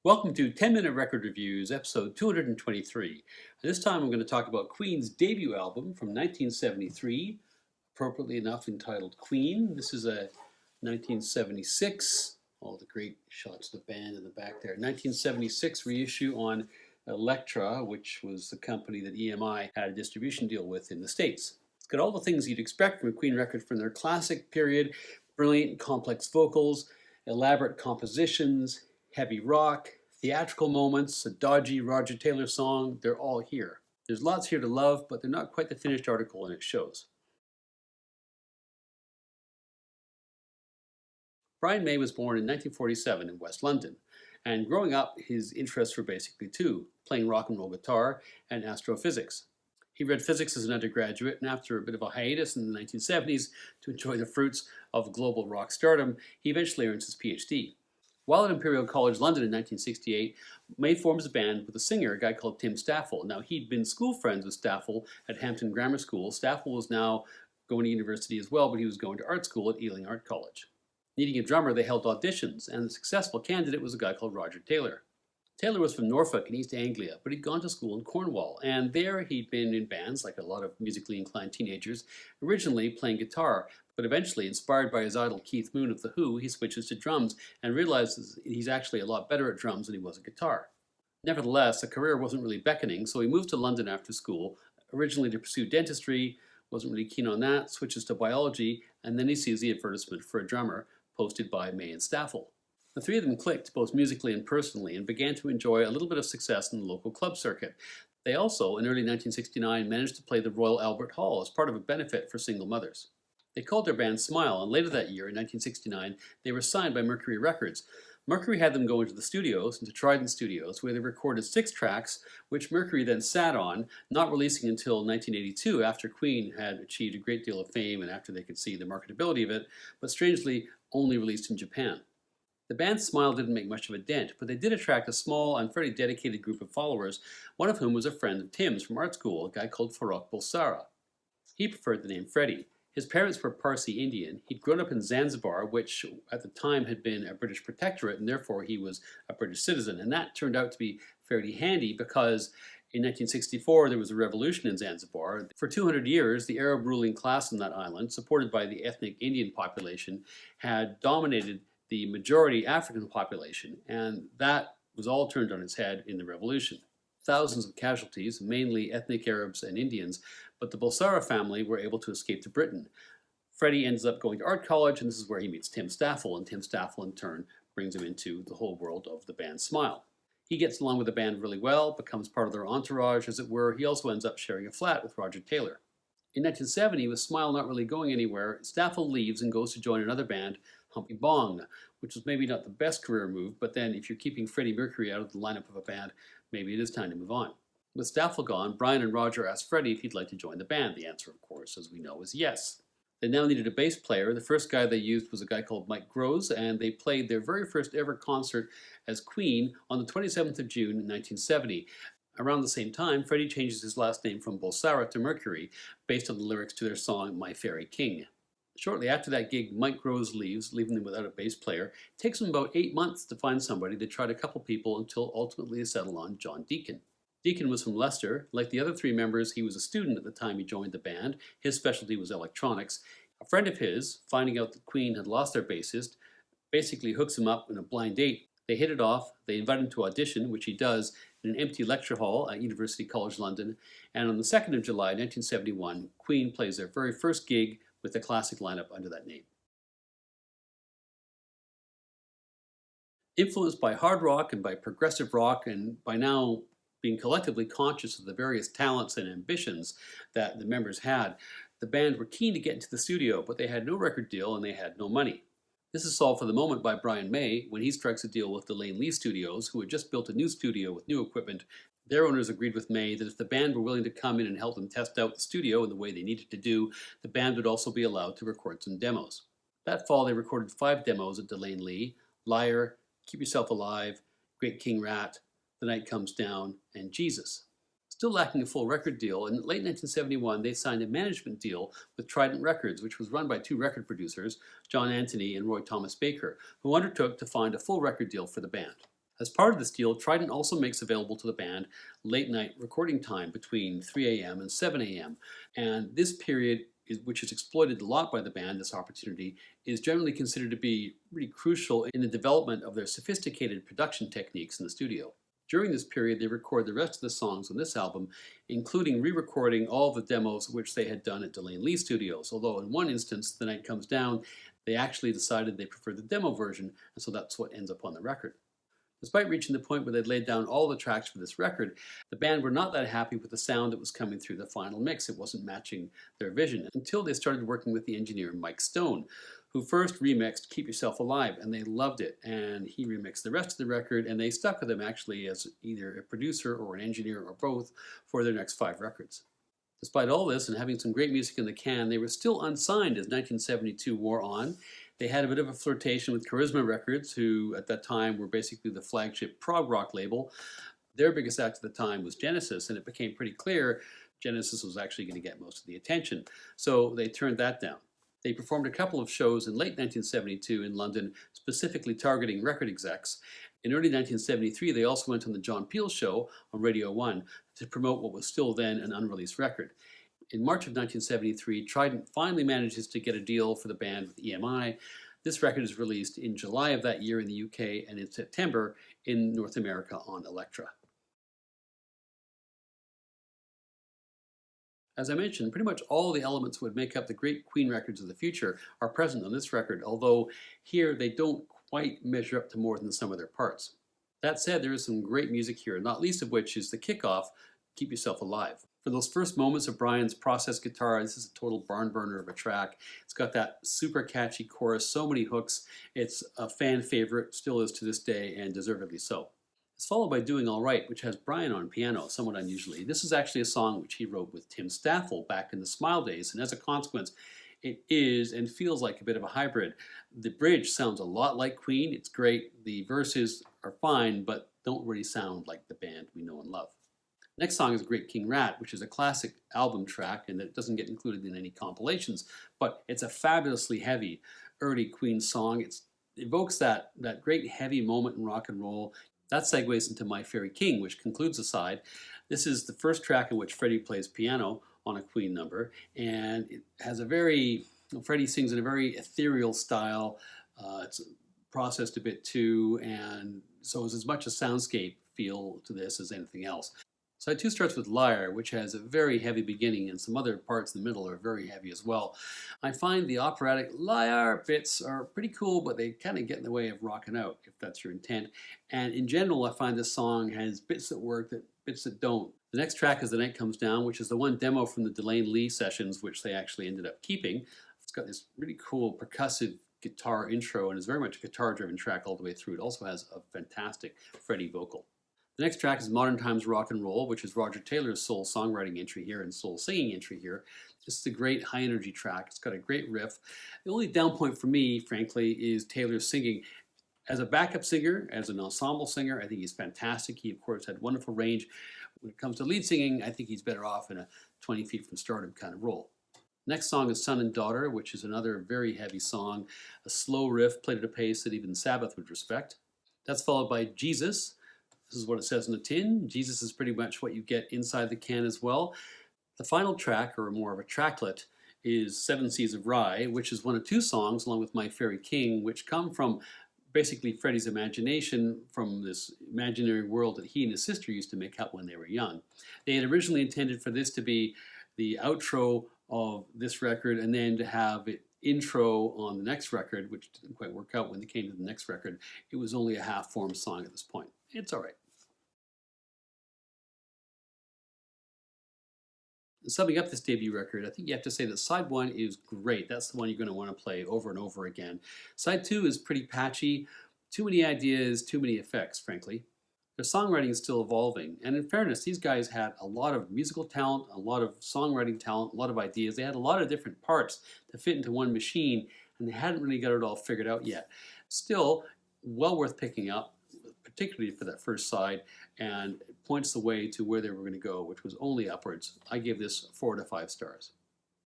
Welcome to 10-Minute Record Reviews, episode 223. This time I'm going to talk about Queen's debut album from 1973, appropriately enough entitled Queen. This is a 1976, all the great shots of the band in the back there, 1976 reissue on Elektra, which was the company that EMI had a distribution deal with in the States. It's got all the things you'd expect from a Queen record from their classic period: brilliant and complex vocals, elaborate compositions, heavy rock, theatrical moments, a dodgy Roger Taylor song. They're all here. There's lots here to love, but they're not quite the finished article, and it shows. Brian May was born in 1947 in West London, and growing up, his interests were basically two: playing rock and roll guitar and astrophysics. He read physics as an undergraduate, and after a bit of a hiatus in the 1970s to enjoy the fruits of global rock stardom, he eventually earns his PhD. While at Imperial College London in 1968, May forms a band with a singer, a guy called Tim Staffel. Now, he'd been school friends with Staffel at Hampton Grammar School. Staffel was now going to university as well, but he was going to art school at Ealing Art College. Needing a drummer, they held auditions, and the successful candidate was a guy called Roger Taylor. Taylor was from Norfolk in East Anglia, but he'd gone to school in Cornwall, and there he'd been in bands, like a lot of musically inclined teenagers, originally playing guitar, but eventually, inspired by his idol Keith Moon of The Who, he switches to drums and realizes he's actually a lot better at drums than he was at guitar. Nevertheless, a career wasn't really beckoning, so he moved to London after school, originally to pursue dentistry, wasn't really keen on that, switches to biology, and then he sees the advertisement for a drummer posted by May and Staffel. The three of them clicked, both musically and personally, and began to enjoy a little bit of success in the local club circuit. They also, in early 1969, managed to play the Royal Albert Hall as part of a benefit for single mothers. They called their band Smile, and later that year, in 1969, they were signed by Mercury Records. Mercury had them go into the studios, into Trident Studios, where they recorded 6 tracks, which Mercury then sat on, not releasing until 1982, after Queen had achieved a great deal of fame and after they could see the marketability of it, but strangely only released in Japan. The band Smile didn't make much of a dent, but they did attract a small and fairly dedicated group of followers, one of whom was a friend of Tim's from art school, a guy called Farrokh Bulsara. He preferred the name Freddie. His parents were Parsi Indian. He'd grown up in Zanzibar, which at the time had been a British protectorate, and therefore he was a British citizen. And that turned out to be fairly handy because in 1964 there was a revolution in Zanzibar. For 200 years, the Arab ruling class on that island, supported by the ethnic Indian population, had dominated the majority African population, and that was all turned on its head in the revolution. Thousands of casualties, mainly ethnic Arabs and Indians, but the Bulsara family were able to escape to Britain. Freddie ends up going to art college, and this is where he meets Tim Staffel, and Tim Staffel in turn brings him into the whole world of the band Smile. He gets along with the band really well, becomes part of their entourage, as it were. He also ends up sharing a flat with Roger Taylor. In 1970, with Smile not really going anywhere, Staffel leaves and goes to join another band, Humpy Bong, which was maybe not the best career move, but then if you're keeping Freddie Mercury out of the lineup of a band, maybe it is time to move on. With Staffel gone, Brian and Roger asked Freddie if he'd like to join the band. The answer, of course, as we know, is yes. They now needed a bass player. The first guy they used was a guy called Mike Gross, and they played their very first ever concert as Queen on the 27th of June 1970. Around the same time, Freddie changes his last name from Bulsara to Mercury, based on the lyrics to their song My Fairy King. Shortly after that gig, Mike Gross leaves, leaving them without a bass player. It takes them about 8 months to find somebody. They tried a couple people until ultimately they settled on John Deacon. Deacon was from Leicester. Like the other 3 members, he was a student at the time he joined the band. His specialty was electronics. A friend of his, finding out that Queen had lost their bassist, basically hooks him up in a blind date. They hit it off. They invite him to audition, which he does in an empty lecture hall at University College London. And on the 2nd of July, 1971, Queen plays their very first gig with the classic lineup under that name. Influenced by hard rock and by progressive rock, and by now being collectively conscious of the various talents and ambitions that the members had, the band were keen to get into the studio, but they had no record deal and they had no money. This is solved for the moment by Brian May when he strikes a deal with Delane Lee Studios, who had just built a new studio with new equipment. Their owners agreed with May that if the band were willing to come in and help them test out the studio in the way they needed to do, the band would also be allowed to record some demos. That fall, they recorded 5 demos at Delane Lee: Liar, Keep Yourself Alive, Great King Rat, The Night Comes Down, and Jesus. Still lacking a full record deal, in late 1971 they signed a management deal with Trident Records, which was run by 2 record producers, John Anthony and Roy Thomas Baker, who undertook to find a full record deal for the band. As part of this deal, Trident also makes available to the band late night recording time between 3 a.m. and 7 a.m. And this period, which is exploited a lot by the band, this opportunity, is generally considered to be really crucial in the development of their sophisticated production techniques in the studio. During this period, they record the rest of the songs on this album, including re-recording all of the demos which they had done at Delane Lee Studios. Although in one instance, The Night Comes Down, they actually decided they preferred the demo version, and so that's what ends up on the record. Despite reaching the point where they'd laid down all the tracks for this record, the band were not that happy with the sound that was coming through the final mix. It wasn't matching their vision until they started working with the engineer Mike Stone, who first remixed Keep Yourself Alive, and they loved it. And he remixed the rest of the record, and they stuck with him actually as either a producer or an engineer or both for their next 5 records. Despite all this and having some great music in the can, they were still unsigned as 1972 wore on. They had a bit of a flirtation with Charisma Records, who at that time were basically the flagship prog rock label. Their biggest act at the time was Genesis, and it became pretty clear Genesis was actually going to get most of the attention. So they turned that down. They performed a couple of shows in late 1972 in London, specifically targeting record execs. In early 1973, they also went on the John Peel Show on Radio 1 to promote what was still then an unreleased record. In March of 1973, Trident finally manages to get a deal for the band with EMI. This record is released in July of that year in the UK and in September in North America on Elektra. As I mentioned, pretty much all the elements that would make up the great Queen records of the future are present on this record, although here they don't quite measure up to more than the sum of their parts. That said, there is some great music here, not least of which is the kickoff, Keep Yourself Alive. For those first moments of Brian's processed guitar, this is a total barn burner of a track. It's got that super catchy chorus, so many hooks. It's a fan favorite, still is to this day, and deservedly so. It's followed by Doing All Right, which has Brian on piano, somewhat unusually. This is actually a song which he wrote with Tim Staffel back in the Smile days, and as a consequence, it is and feels like a bit of a hybrid. The bridge sounds a lot like Queen. It's great. The verses are fine, but don't really sound like the band we know and love. Next song is Great King Rat, which is a classic album track and it doesn't get included in any compilations, but it's a fabulously heavy early Queen song. It evokes that great heavy moment in rock and roll. That segues into My Fairy King, which concludes the side. This is the first track in which Freddie plays piano on a Queen number, and it has a very, Freddie sings in a very ethereal style. It's processed a bit too, and so it's as much a soundscape feel to this as anything else. Side 2 starts with Liar, which has a very heavy beginning, and some other parts in the middle are very heavy as well. I find the operatic Liar bits are pretty cool, but they kind of get in the way of rocking out, if that's your intent. And in general, I find this song has bits that work, bits that don't. The next track is The Night Comes Down, which is the one demo from the Delane Lee sessions, which they actually ended up keeping. It's got this really cool percussive guitar intro, and is very much a guitar-driven track all the way through. It also has a fantastic Freddie vocal. The next track is Modern Times Rock and Roll, which is Roger Taylor's soul songwriting entry here and soul singing entry here. This is a great high energy track. It's got a great riff. The only down point for me, frankly, is Taylor's singing. As a backup singer, as an ensemble singer, I think he's fantastic. He, of course, had wonderful range. When it comes to lead singing, I think he's better off in a 20 feet from stardom kind of role. Next song is Son and Daughter, which is another very heavy song, a slow riff played at a pace that even Sabbath would respect. That's followed by Jesus. This is what it says on the tin. Jesus is pretty much what you get inside the can as well. The final track, or more of a tracklet, is Seven Seas of Rye, which is one of 2 songs, along with My Fairy King, which come from basically Freddie's imagination from this imaginary world that he and his sister used to make up when they were young. They had originally intended for this to be the outro of this record and then to have it intro on the next record, which didn't quite work out when they came to the next record. It was only a half-formed song at this point. It's all right. Summing up this debut record, I think you have to say that side 1 is great. That's the one you're going to want to play over and over again. Side 2 is pretty patchy. Too many ideas, too many effects, frankly. Their songwriting is still evolving. And in fairness, these guys had a lot of musical talent, a lot of songwriting talent, a lot of ideas. They had a lot of different parts to fit into one machine, and they hadn't really got it all figured out yet. Still, well worth picking up, particularly for that first side, and it points the way to where they were going to go, which was only upwards. I give this 4 to 5 stars.